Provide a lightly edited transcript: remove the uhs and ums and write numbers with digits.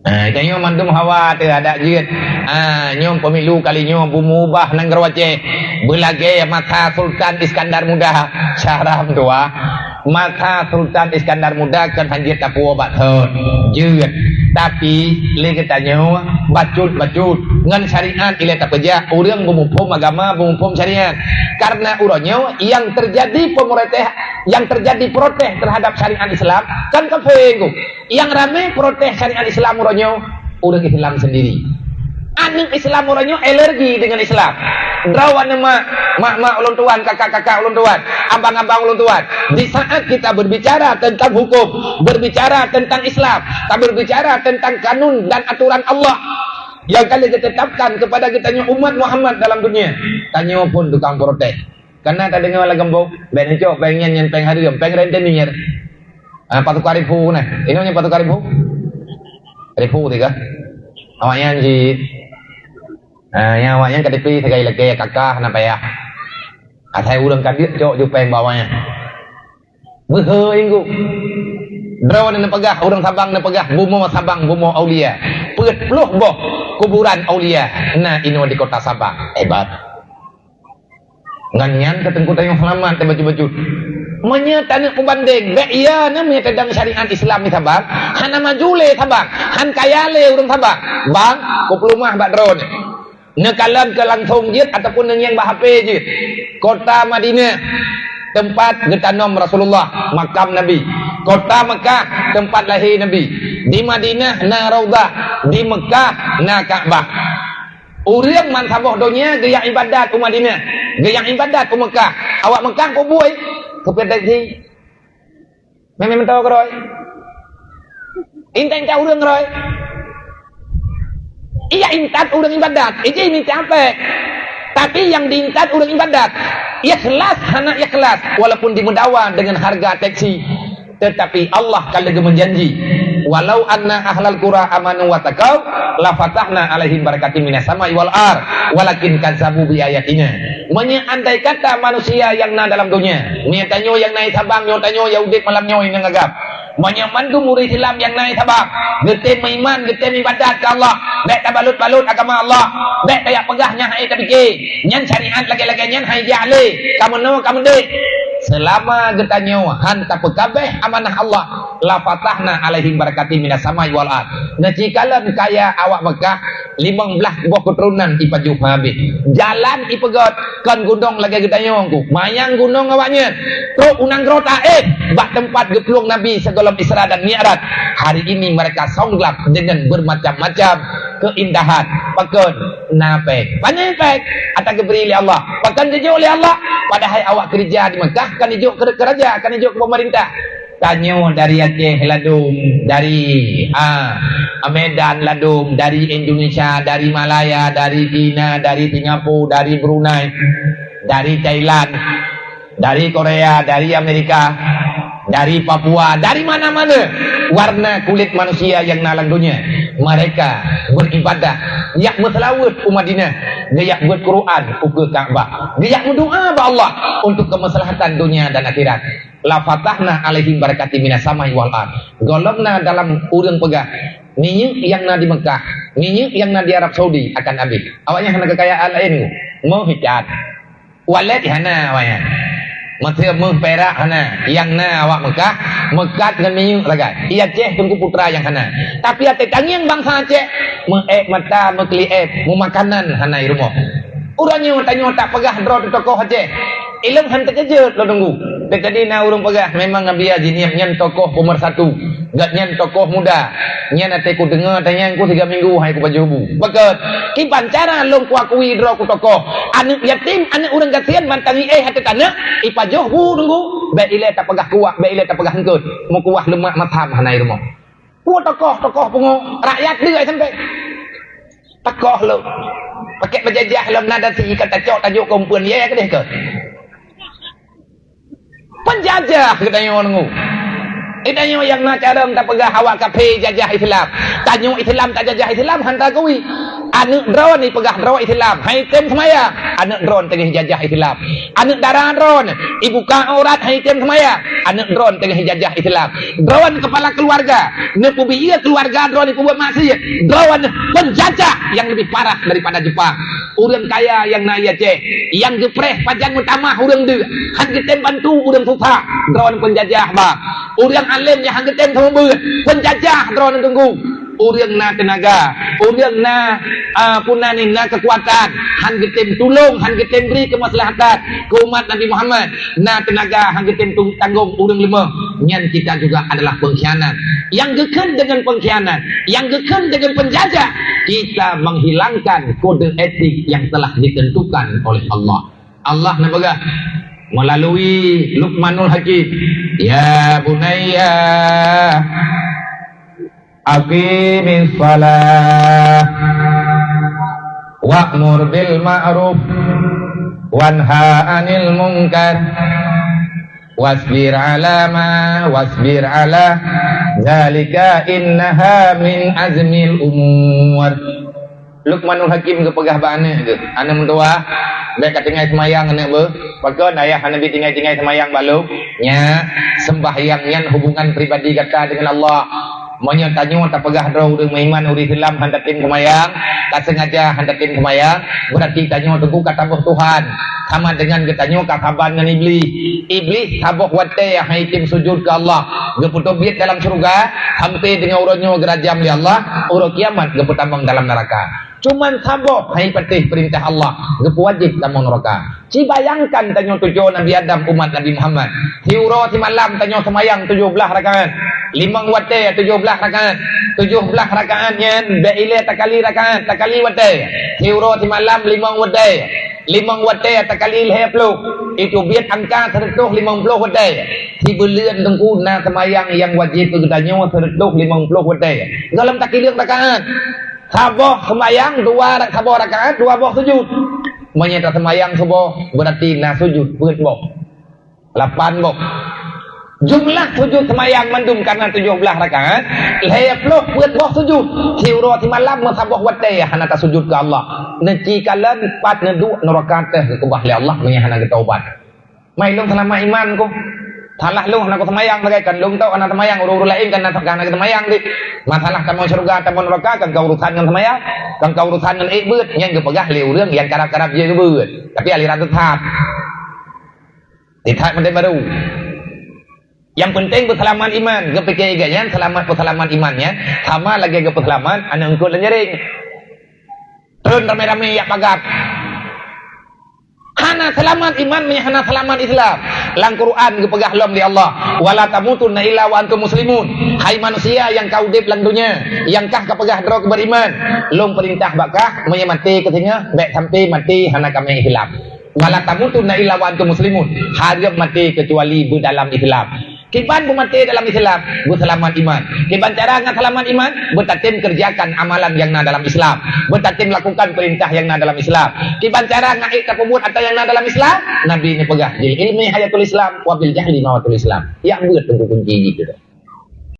Tanya mandum hawa tu ada jeut. Nyom pemilu kali nyom bumubah nang Garwace. Belage mata Sultan Iskandar Muda. Syaram tua. Mata Sultan Iskandar Muda kan hanjit tapua bat thon. Jeut. Tapi le katanya bacut ngan syariat ile tak kerja urang bumumpum agama bumumpum syariat. Karena urangnya yang terjadi protes terhadap syariat Islam kan kafeng. Yang rame protes syariat Islam urangnya urang Islam sendiri. Aning Islam urangnya alergi dengan Islam. Drawan mak ulun tuan, kakak-kakak ulun tuan, abang-abang ulun tuan. Di saat kita berbicara tentang hukum, berbicara tentang Islam, kita berbicara tentang kanun dan aturan Allah yang kali ditetapkan kepada kita umat Muhammad dalam dunia. Tanya pun tukang protes. Karena tak dengar lah gembok, ben cok pengen nyen peng harum, peng renten nyer. Patuk karibu nah. Ini nya patuk karibu. Ribu tiga. Awaknya ji. Yang awaknya kadipi segai lagi kakak napa ya. Saya urang kadir cok ju peng bawahnya. Beuheu inggu. Drawan na pegah urang Sabang na pegah bumo Sabang bumo Aulia. Peut puluh boh kuburan Aulia. Nah ini di kota Sabang. Hebat. Nganyan ketengku tayong selamat baju-baju. Menyatakan pembanding be iya namanya tentang syariat Islam di Sabang. Hana majule Sabang, han kayale urang Sabang. Bang, ku pelumah bak drone. Nekalan ke langsung jit ataupun yang bah HP jit. Kota Madinah tempat getanom Rasulullah, makam Nabi. Kota Mekah tempat lahir Nabi. Di Madinah na Raudhah, di Mekah na Ka'bah. Urang man saboh donya gaya ibadat u Madinah, gaya ibadat u Mekah. Awak Mekah ko buai kepedaji. Memang tahu keroi. Inteng cah urang keroi. Iya intat urang ibadat, ini minta apa? Tapi yang diintat urang ibadat, ikhlas, hana ikhlas, walaupun dimudawan dengan harga taksi. Tetapi Allah kalau menjanji, walau anna ahlal qura amanu wa taqaw, la fatahna alaihim barakatin minas sama'i wal ar, walakin kazzabu bi ayatina. Andai kata manusia yang na dalam dunia, tanyo yang naik Sabang, tanyo Yahudi malam nyoy nang agap. Mandu murid Islam yang naik Sabang, gete meiman, gete ibadat ke Allah, baik tabalut-balut agama Allah, baik kayak pegahnya hai tabiki, nyan syariat lagi-lagi nyan hai jale, kamu dek. Selama getanyo hanta pekabeh amanah Allah, la fatahna alaihim barakatin minas samai wal ard. Ngecikalan kaya awak Mekah 15 buah keturunan ipaju habis. Jalan ipegot kan gunung lagi getanyo ku. Mayang gunung awaknya. Truk unang grota bak tempat geplung Nabi sebelum Isra dan Mi'raj. Hari ini mereka songlap dengan bermacam-macam keindahan. Pakai napek. Banyak pek atas geberi oleh Allah. Pakai jujur oleh Allah. Padahal awak kerja di Mekah kan hijuk ke kerja, kan hijuk ke pemerintah. Tanyo dari Aceh Ladung, dari Medan Ladung, dari Indonesia, dari Malaya, dari China, dari Singapura, dari Brunei, dari Thailand, dari Korea, dari Amerika, dari Papua, dari mana-mana warna kulit manusia yang nalang dunia. Mereka beribadah, yak berselawat ke Madinah, yak buat Quran ke Ka'bah, yak berdoa ba Allah untuk kemaslahatan dunia dan akhirat. La fatahna alaihim barakatin minas samai wal ard. Golongna dalam urang pegah. Ni yang na di Mekah, ni yang na di Arab Saudi akan habis. Awaknya hana kekayaan lain mau hicat. Walet hana awaknya. Materi perak hana, yang na awak Mekah, Mekah dengan minyak lagi. Ia Aceh tunggu putra yang hana. Tapi ate tangi yang bangsa Aceh, mata mekliep, makanan hana rumah. Urangnya tanya tak pegah draw di tokoh Aceh. Ilmu hantar kejut lo tunggu. Jadi na urang pegah memang ngabiya jiniap nyan tokoh pemersatu. Gak nyan tokoh muda. Nyan ate ku dengar tanya ku 3 minggu hai ku pajubu. Bekat. Kiban cara long ku akui draw ku tokoh. Anak yatim, anak urang kasihan mantangi hati tanah. Ipajoh bu tunggu. Baik ile tak pegah kuat, baik ile tak pegah hengkut. Mau kuah lemak matam hanai rumah. Ku tokoh pengu rakyat dia sampai. Tokoh lo. Pakai berjajah lo nada si kata cok tajuk kumpulan ye ke deh ke. Penjajah katanya orang. Itanya yang nak cara tak pegah awak kafe jajah Islam. Tanyo Islam tak jajah Islam hantar kui. Anak drone ni pegah drone Islam, hai tem semayang. Anak drone tengah jajah Islam. Anak darah drone, ibu ka aurat hai tem semayang. Anak drone tengah jajah Islam. Drone kepala keluarga, nepu biaya keluarga drone iku buat maksiat. Drone penjajah yang lebih parah daripada Jepang. Orang kaya yang naik Aceh, yang gepres pajang utama orang de, han getem bantu orang susah. Drone penjajah bang. Orang alim yang han getem sama penjajah drone tunggu. Orang na tenaga, orang na punani na kekuatan, han getem tulung, han getem beri kemaslahatan ke umat Nabi Muhammad. Na tenaga han getem tanggung orang lemah. Nyan kita juga adalah pengkhianat. Yang geken dengan pengkhianat, yang geken dengan penjajah, kita menghilangkan kode etik yang telah ditentukan oleh Allah. Allah nabaga melalui Luqmanul Hakim, ya bunayya aqimis shalah wa'mur bil ma'ruf wanha 'anil munkar wasbir 'ala zalika innaha min azmil umur. Luqmanul Hakim ke pegah bana ke ana mentua baik katingai semayang ana be pakon ayah Nabi tinggai-tinggai semayang balu nya sembahyang nyan hubungan pribadi kata dengan Allah. Monya tanyo tak pegah draw urang iman urang Islam handatin semayang, tak sengaja handatin semayang, berarti tanyo tunggu kata Tuhan. Sama dengan ketanyo kakaban dengan iblis. Iblis saboh wate yang haitim sujud ke Allah. Geputo biat dalam surga, hampir dengan uronyo gerajam di Allah, urut kiamat geputambang dalam neraka. Cuman saboh hai patih perintah Allah, gepu wajib dalam neraka. Ci bayangkan tanyo tujuh Nabi Adam umat Nabi Muhammad. Hiuro si malam tanyo semayang 17 rakaat. Limang wate 17 rakaat. 17 rakaatnya beile takali rakaat, takali wate. Hiuro si malam limang wate. Limang wate takali 20. Itu biat angka 150 wate. Si belian tengku na semayang yang wajib ketanyo 150 wate. Dalam takili rakaat. Saboh semayang 2 saboh rakaat 2 boh sujud. Menyata semayang subuh berarti na sujud beut boh 8 boh. Jumlah sujud semayang mandum karena 17 rakaat 20 beut boh sujud. Siuro ti malam saboh wate hana ta sujud ke Allah. Neci kalan 4 nedu neraka teh ke bahli Allah nya hana taubat. Mai long selama iman ku. Salah lu nak semayang bagaikan lu tahu anak semayang urus lain kan nak semayang di masalah kamu surga kamu neraka kan kau urusan dengan semayang kan kau urusan dengan ibut yang kepegah liu รื่องyang karap-karap je kebut tapi aliran tetap menjadi baru yang penting berselamat iman kepikir gaya selamat berselamat imannya sama lagi ke berselamat anak engkau lenjering turun ramai-ramai ya pagat hana selamat iman hana selamat Islam. Lang Quran kepegah lom di Allah. Wala tamutunna illa wa antum muslimun. Hai manusia yang kau dip lang dunia, yang kah kepegah dro beriman. Lom perintah bakah menyemati ketingah baik sampai mati hana kami Islam. Wala tamutunna illa wa antum muslimun. Harap mati kecuali dalam Islam. Kiban mati dalam Islam, berselamat iman. Kiban cara ngan selamat iman, bertatim kerjakan amalan yang na dalam Islam. Bertatim lakukan perintah yang na dalam Islam. Kiban cara ngait kapumut atau yang na dalam Islam, Nabi ini pegah. Jadi ilmi hayatul Islam, wabil jahli mawatul Islam. Yang buat tunggu kunci gitu.